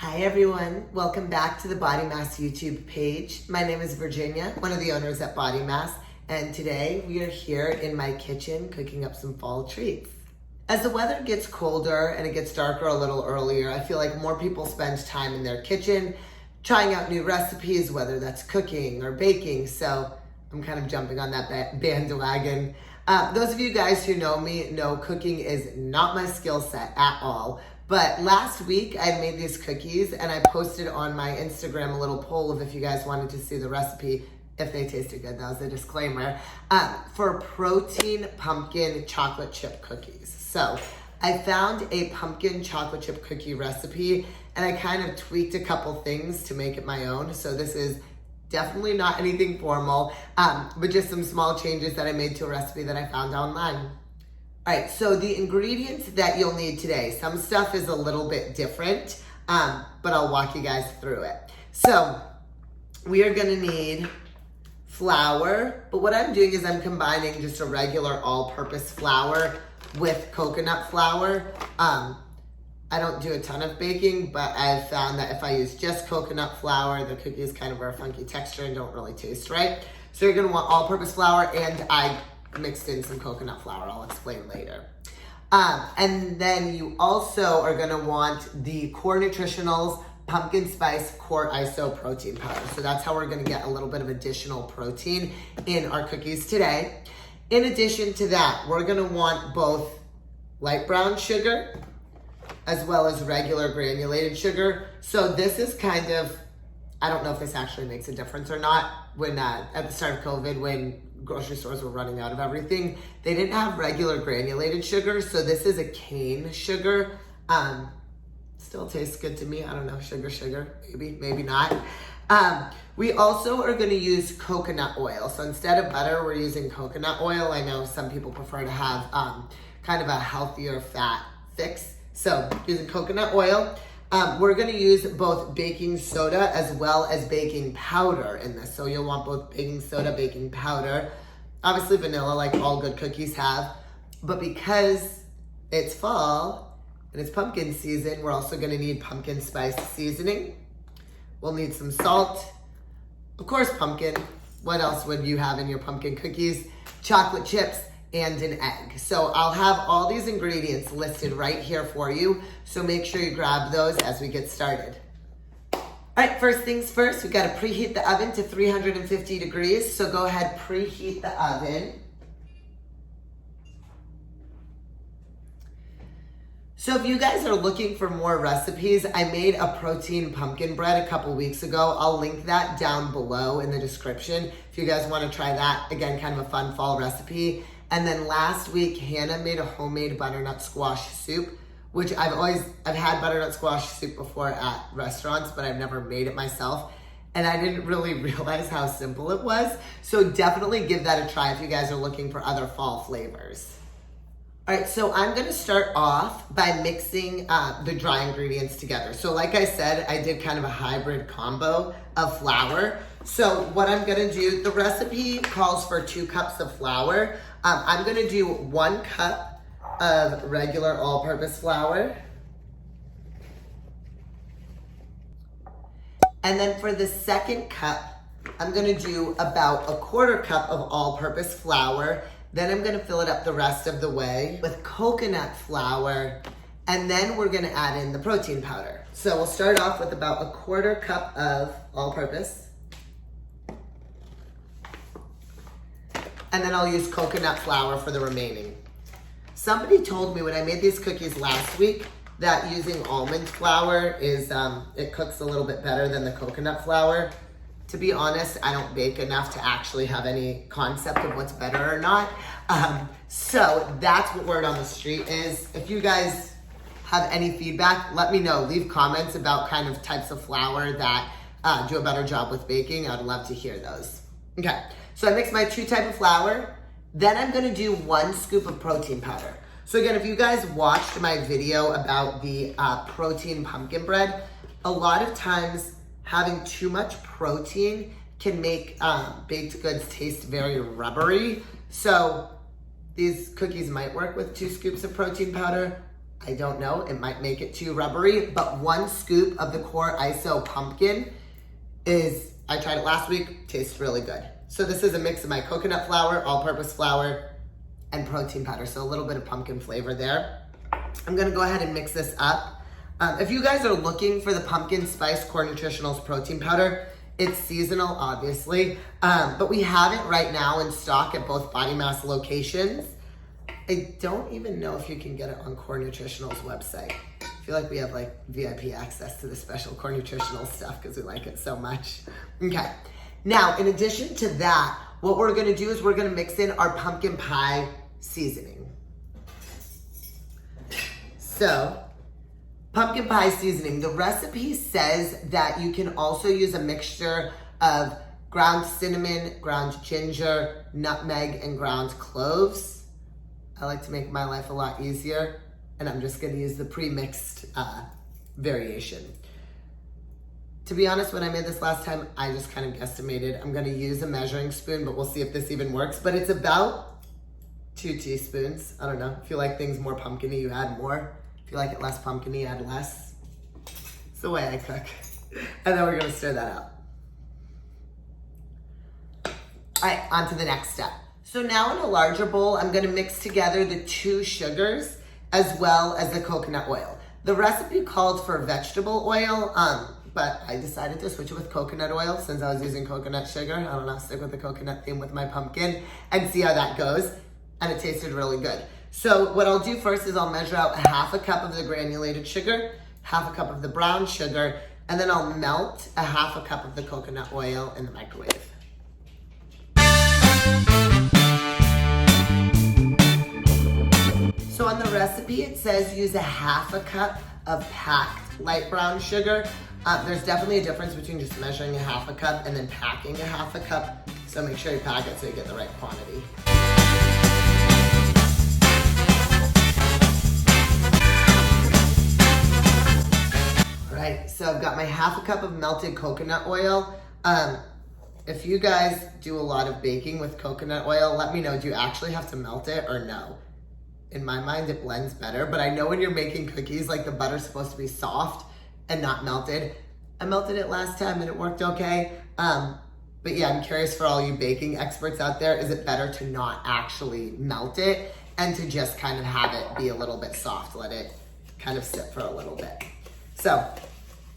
Hi everyone, welcome back to the Bodymass YouTube page. My name is Virginia, one of the owners at Bodymass, and today we are here in my kitchen cooking up some fall treats. As the weather gets colder and it gets darker a little earlier, I feel like more people spend time in their kitchen trying out new recipes, whether that's cooking or baking, so I'm kind of jumping on that bandwagon. Those of you guys who know me know cooking is not my skill set at all. But last week I made these cookies and I posted on my Instagram a little poll of if you guys wanted to see the recipe, if they tasted good, that was the disclaimer, for protein pumpkin chocolate chip cookies. So I found a pumpkin chocolate chip cookie recipe and I kind of tweaked a couple things to make it my own. So this is definitely not anything formal, but just some small changes that I made to a recipe that I found online. All right, so the ingredients that you'll need today, some stuff is a little bit different, but I'll walk you guys through it. So we are gonna need flour, but what I'm doing is I'm combining just a regular all-purpose flour with coconut flour. I don't do a ton of baking, but I've found that if I use just coconut flour, the cookies kind of are a funky texture and don't really taste right. So you're gonna want all-purpose flour, and I mixed in some coconut flour, I'll explain later. And then you also are gonna want the Core Nutritionals Pumpkin Spice Core ISO Protein Powder. So that's how we're gonna get a little bit of additional protein in our cookies today. In addition to that, we're gonna want both light brown sugar as well as regular granulated sugar. So this is kind of, I don't know if this actually makes a difference or not. When at the start of COVID, when grocery stores were running out of everything, they didn't have regular granulated sugar, so this is a cane sugar. Still tastes good to me. I don't know, sugar, maybe not. We also are gonna use coconut oil. So instead of butter, we're using coconut oil. I know some people prefer to have kind of a healthier fat fix. So using coconut oil. We're gonna use both baking soda as well as baking powder in this. So you'll want both baking soda, baking powder, obviously vanilla like all good cookies have, but because it's fall and it's pumpkin season, we're also gonna need pumpkin spice seasoning. We'll need some salt, of course pumpkin. What else would you have in your pumpkin cookies? Chocolate chips, and an egg. So I'll have all these ingredients listed right here for you. So make sure you grab those as we get started. All right, first things first, we gotta preheat the oven to 350 degrees. So go ahead, preheat the oven. So if you guys are looking for more recipes, I made a protein pumpkin bread a couple weeks ago. I'll link that down below in the description if you guys wanna try that. Again, kind of a fun fall recipe. And then last week, Hannah made a homemade butternut squash soup, which I've had butternut squash soup before at restaurants, but I've never made it myself. And I didn't really realize how simple it was. So definitely give that a try if you guys are looking for other fall flavors. All right, so I'm gonna start off by mixing the dry ingredients together. So like I said, I did kind of a hybrid combo of flour. So what I'm gonna do, the recipe calls for 2 cups of flour. I'm gonna do 1 cup of regular all-purpose flour. And then for the second cup, I'm gonna do about 1/4 cup of all-purpose flour. Then I'm gonna fill it up the rest of the way with coconut flour. And then we're gonna add in the protein powder. So we'll start off with about 1/4 cup of all-purpose. And then I'll use coconut flour for the remaining. Somebody told me when I made these cookies last week that using almond flour is, it cooks a little bit better than the coconut flour. To be honest, I don't bake enough to actually have any concept of what's better or not. So that's what word on the street is. If you guys have any feedback, let me know. Leave comments about kind of types of flour that do a better job with baking. I'd love to hear those. Okay, so I mixed my 2 types of flour. Then I'm gonna do 1 scoop of protein powder. So again, if you guys watched my video about the protein pumpkin bread, a lot of times having too much protein can make baked goods taste very rubbery. So these cookies might work with 2 scoops of protein powder, I don't know, it might make it too rubbery, but 1 scoop of the core ISO pumpkin I tried it last week, tastes really good. So this is a mix of my coconut flour, all-purpose flour, and protein powder. So a little bit of pumpkin flavor there. I'm gonna go ahead and mix this up. If you guys are looking for the pumpkin spice core nutritionals protein powder, it's seasonal, obviously, but we have it right now in stock at both Bodymass locations. I don't even know if you can get it on Core Nutritional's website. I feel like we have like VIP access to the special Core Nutritional stuff because we like it so much. Okay, now in addition to that, what we're gonna do is we're gonna mix in our pumpkin pie seasoning. So, pumpkin pie seasoning, the recipe says that you can also use a mixture of ground cinnamon, ground ginger, nutmeg, and ground cloves. I like to make my life a lot easier, and I'm just gonna use the pre-mixed variation. To be honest, when I made this last time, I just kind of guesstimated. I'm gonna use a measuring spoon, but we'll see if this even works. But it's about 2 teaspoons. I don't know, if you like things more pumpkin-y, you add more. If you like it less pumpkin-y, add less. It's the way I cook. And then we're gonna stir that out. All right, on to the next step. So now in a larger bowl, I'm gonna mix together the 2 sugars as well as the coconut oil. The recipe called for vegetable oil, but I decided to switch it with coconut oil since I was using coconut sugar. I don't know, stick with the coconut theme with my pumpkin and see how that goes. And it tasted really good. So what I'll do first is I'll measure out 1/2 cup of the granulated sugar, 1/2 cup of the brown sugar, and then I'll melt 1/2 cup of the coconut oil in the microwave. So on the recipe, it says use 1/2 cup of packed light brown sugar. There's definitely a difference between just measuring 1/2 cup and then packing 1/2 cup. So make sure you pack it so you get the right quantity. All right, so I've got my 1/2 cup of melted coconut oil. If you guys do a lot of baking with coconut oil, let me know, do you actually have to melt it or no? In my mind, it blends better, but I know when you're making cookies, like the butter's supposed to be soft and not melted. I melted it last time and it worked okay. But yeah, I'm curious for all you baking experts out there, is it better to not actually melt it and to just kind of have it be a little bit soft, let it kind of sit for a little bit. So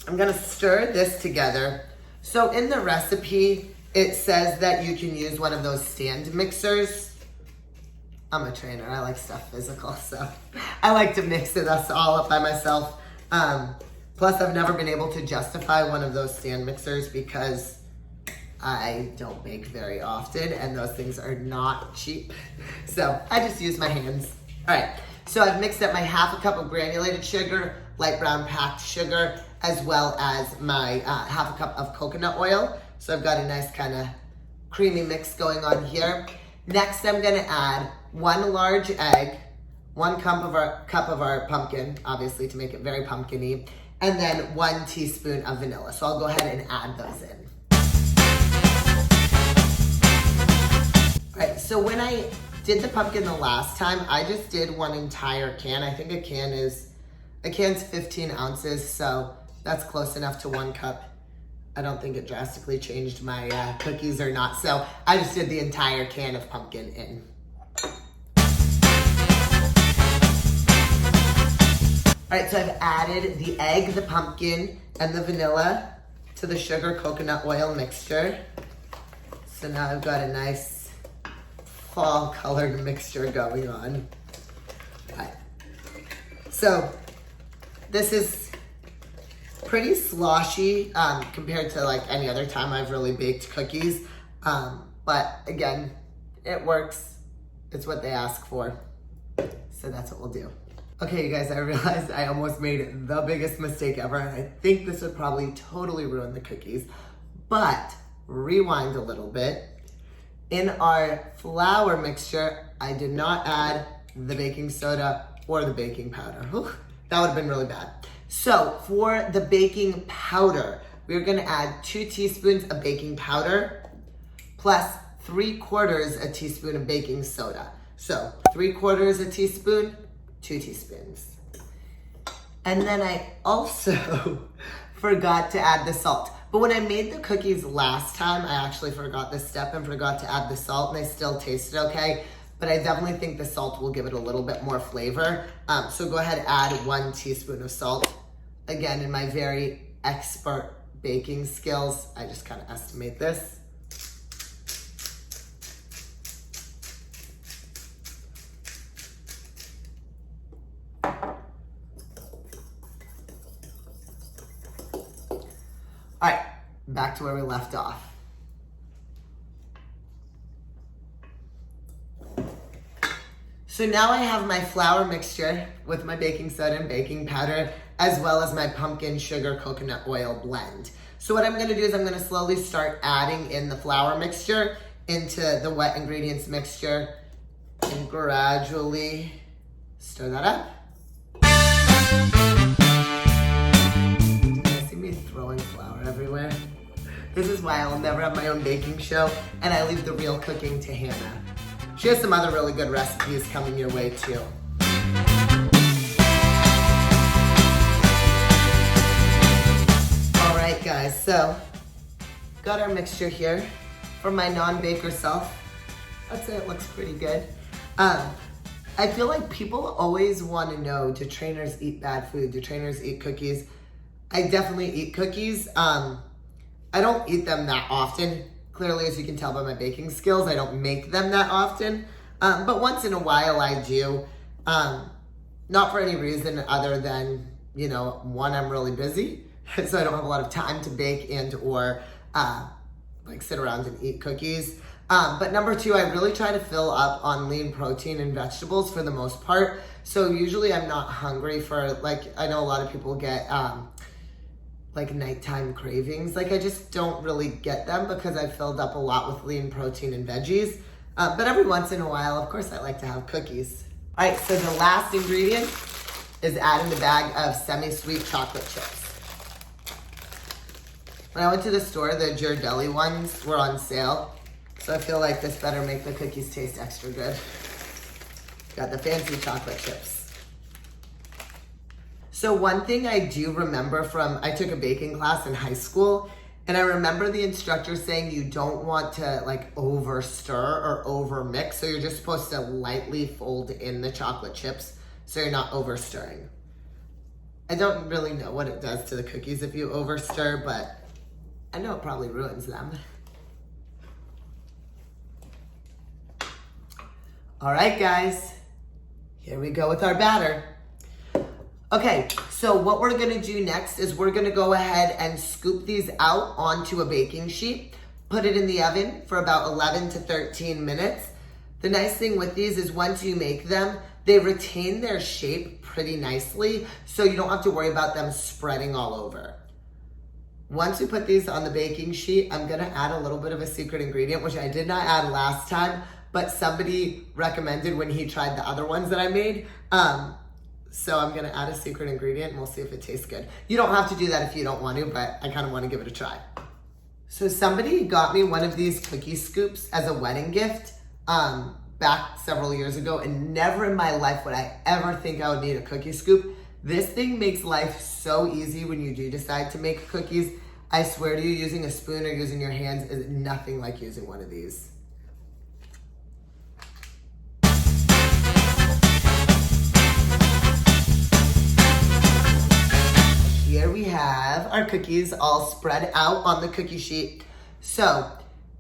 I'm gonna stir this together. So in the recipe, it says that you can use one of those stand mixers. I'm a trainer, I like stuff physical, so I like to mix it all up by myself. Plus, I've never been able to justify one of those stand mixers because I don't bake very often and those things are not cheap. So I just use my hands. All right, so I've mixed up my 1/2 cup of granulated sugar, light brown packed sugar, as well as my 1/2 cup of coconut oil. So I've got a nice kind of creamy mix going on here. Next, I'm gonna add 1 large egg, 1 cup of our pumpkin, obviously to make it very pumpkin-y, and then 1 teaspoon of vanilla. So I'll go ahead and add those in. All right, so when I did the pumpkin the last time, I just did 1 entire can. I think a can's 15 ounces, so that's close enough to 1 cup. I don't think it drastically changed my cookies or not, so I just did the entire can of pumpkin in. All right, so I've added the egg, the pumpkin, and the vanilla to the sugar coconut oil mixture. So now I've got a nice fall colored mixture going on. All right. So this is pretty sloshy compared to like any other time I've really baked cookies. But again, it works. It's what they ask for. So that's what we'll do. Okay, you guys, I realized I almost made the biggest mistake ever, and I think this would probably totally ruin the cookies. But rewind a little bit. In our flour mixture, I did not add the baking soda or the baking powder. Whew, that would have been really bad. So for the baking powder, we're gonna add 2 teaspoons of baking powder plus 3/4 a teaspoon of baking soda. So 3/4 a teaspoon, 2 teaspoons. And then I also forgot to add the salt. But when I made the cookies last time, I actually forgot this step and forgot to add the salt, and they still tasted okay. But I definitely think the salt will give it a little bit more flavor. So go ahead, add 1 teaspoon of salt. Again, in my very expert baking skills, I just kind of estimate this. All right, back to where we left off. So now I have my flour mixture with my baking soda and baking powder, as well as my pumpkin sugar coconut oil blend. So what I'm gonna do is I'm gonna slowly start adding in the flour mixture into the wet ingredients mixture and gradually stir that up. You see me throwing flour everywhere? This is why I'll never have my own baking show, and I leave the real cooking to Hannah. She has some other really good recipes coming your way too. All right guys, so got our mixture here. For my non-baker self, I'd say it looks pretty good. I feel like people always want to know, do trainers eat bad food? Do trainers eat cookies? I definitely eat cookies. I don't eat them that often. Clearly, as you can tell by my baking skills, I don't make them that often. But once in a while I do. Not for any reason other than, you know, one, I'm really busy, so I don't have a lot of time to bake and or like sit around and eat cookies. But number 2, I really try to fill up on lean protein and vegetables for the most part. So usually I'm not hungry for, like, I know a lot of people get like nighttime cravings. Like I just don't really get them because I filled up a lot with lean protein and veggies. But every once in a while, of course, I like to have cookies. All right, so the last ingredient is adding the bag of semi-sweet chocolate chips. When I went to the store, the Ghirardelli ones were on sale. So I feel like this better make the cookies taste extra good. Got the fancy chocolate chips. So one thing I do remember from, I took a baking class in high school, and I remember the instructor saying you don't want to like over stir or over mix. So you're just supposed to lightly fold in the chocolate chips so you're not over stirring. I don't really know what it does to the cookies if you over stir, but I know it probably ruins them. All right, guys, here we go with our batter. Okay, so what we're gonna do next is we're gonna go ahead and scoop these out onto a baking sheet, put it in the oven for about 11 to 13 minutes. The nice thing with these is once you make them, they retain their shape pretty nicely, so you don't have to worry about them spreading all over. Once we put these on the baking sheet, I'm gonna add a little bit of a secret ingredient, which I did not add last time, but somebody recommended when he tried the other ones that I made. So I'm gonna add a secret ingredient and we'll see if it tastes good. You don't have to do that if you don't want to, but I kind of want to give it a try. So somebody got me one of these cookie scoops as a wedding gift back several years ago, and never in my life would I ever think I would need a cookie scoop. This thing makes life so easy when you do decide to make cookies. I swear to you, using a spoon or using your hands is nothing like using one of these. Here we have our cookies all spread out on the cookie sheet. So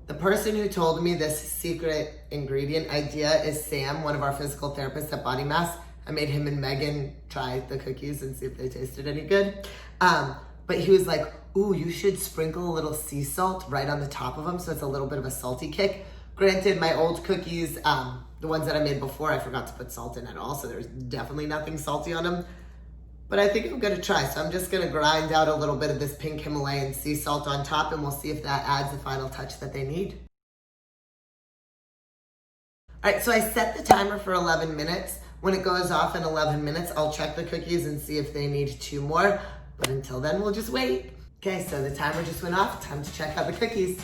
the person who told me this secret ingredient idea is Sam, one of our physical therapists at Bodymass. I made him and Megan try the cookies and see if they tasted any good. But he was like, ooh, you should sprinkle a little sea salt right on the top of them so it's a little bit of a salty kick. Granted, my old cookies, the ones that I made before, I forgot to put salt in at all, so there's definitely nothing salty on them. But I think I'm gonna try, so I'm just gonna grind out a little bit of this pink Himalayan sea salt on top, and we'll see if that adds the final touch that they need. All right, so I set the timer for 11 minutes. When it goes off in 11 minutes, I'll check the cookies and see if they need 2 more. But until then, we'll just wait. Okay, so the timer just went off. Time to check out the cookies.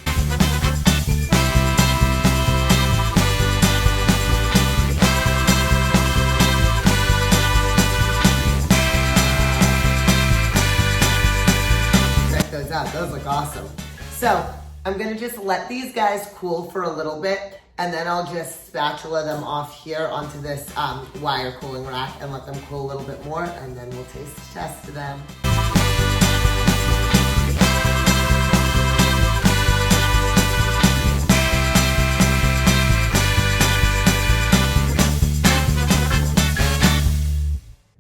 that. Those look awesome. So I'm gonna just let these guys cool for a little bit, and then I'll just spatula them off here onto this wire cooling rack and let them cool a little bit more, and then we'll taste test them.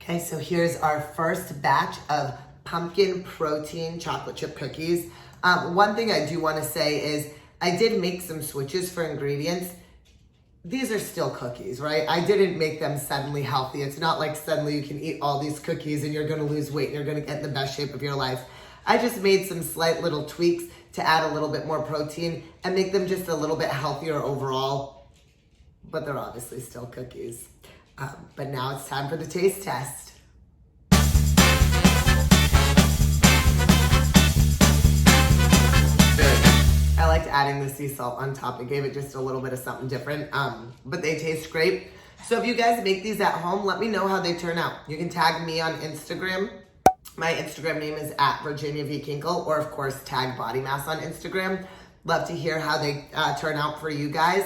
Okay, so here's our first batch of pumpkin protein chocolate chip cookies. One thing I do want to say is I did make some switches for ingredients. These are still cookies, right? I didn't make them suddenly healthy. It's not like suddenly you can eat all these cookies and you're going to lose weight and you're going to get in the best shape of your life. I just made some slight little tweaks to add a little bit more protein and make them just a little bit healthier overall. But they're obviously still cookies. But now it's time for the taste test. I liked adding the sea salt on top. It gave it just a little bit of something different, but they taste great. So if you guys make these at home, let me know how they turn out. You can tag me on Instagram. My Instagram name is @VirginiaVKinkle, or of course tag Bodymass on Instagram. Love to hear how they turn out for you guys.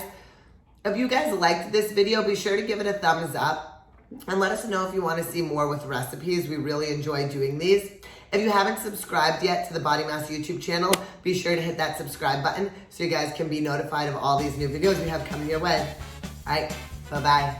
If you guys liked this video, be sure to give it a thumbs up and let us know if you want to see more with recipes. We really enjoy doing these. If you haven't subscribed yet to the Bodymass YouTube channel, be sure to hit that subscribe button so you guys can be notified of all these new videos we have coming your way. All right, bye-bye.